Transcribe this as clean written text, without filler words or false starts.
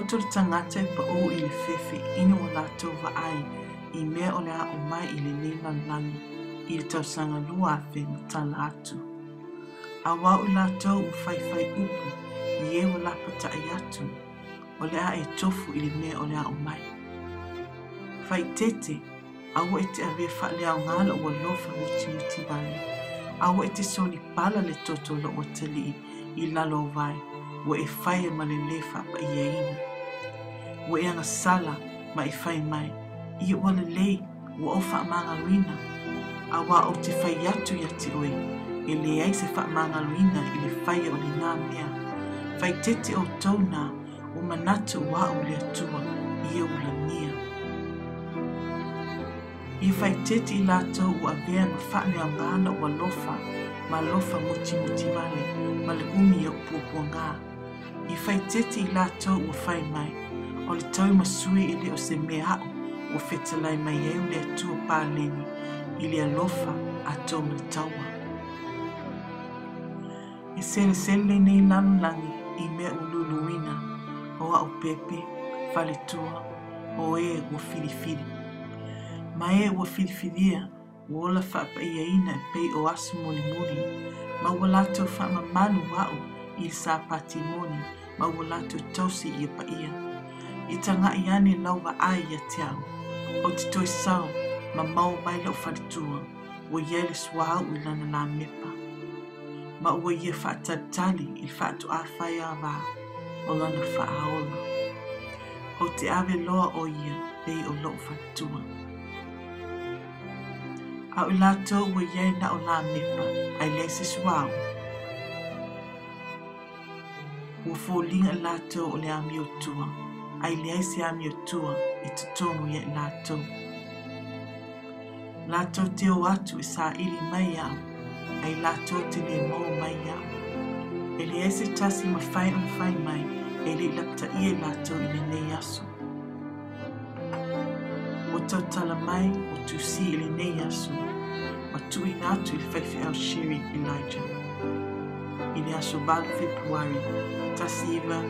to le tangata pa o I le fefe ina o lātou vaai I mea o le a o mai I le langi I le tausanga lua a whi matala atu. A wau I lātou o whai upu I e o lapata I atu o le a e tofu I le mea o le a o mai. Whai tete, awa e te awe wha lea o ngala o lofa muti vale. Awa e te soni pala le toto lo o tali I lalo o vai. Wa e whai ma le lefa pa I eina. Wa e anga sala ma I whai mai. I wale lei wa o wha manga luina. A wa o te whai atu ya te oe. E le ai se wha manga luina I le whai o le nā mea. Whai tete o tau nā o manatu wa o le atua I e ula nia. I whai tete I lātou ua vea ma whaale au ngāna ua lofa, ma lofa muti vale, ma le umi au pupua ngā. I whai tete I lātou ua whai mai, o le tau masui I le o se mea au, ua whetalai mai eu le atua pāleni, I le alofa a tau ma le taua. I sele nei langi I mea ululuina, o au pepe, whale tua, o e ua whirifiri. Ma e ua whiriwhiria, ua ola whaapaia ina e pei o asu moni, ma ua lātou whaamamanu wau I le sāpati moni, ma ua lātou tausi I a paia. I tangai ane lauwa ai a te au, o te toi sau, ma mau mai lau wharitua, ua iele suau I lana la mepa. Ma ua ia whaatatali I whaatu a whai a wā, o lana whaaola. O te awe loa o ia, pei o lau wharitua. Au I lātou ua iei na o la mepa, ai leise suau. Ua fōlinga I lātou o le ami o tua, ai leise ami o tua I tutonu ia I lātou. Lātou te o atu I sā iri mai au, ai lātou te le mau mai au. E leise tasi ma whai o whai mai, e le lapta I lātou I le nei asu. O tau tala mai o tu si I le nei asu, ma tui nātu I le whaiwhi au Shiri Elijah. I le aso balu Februari, tasi iwa.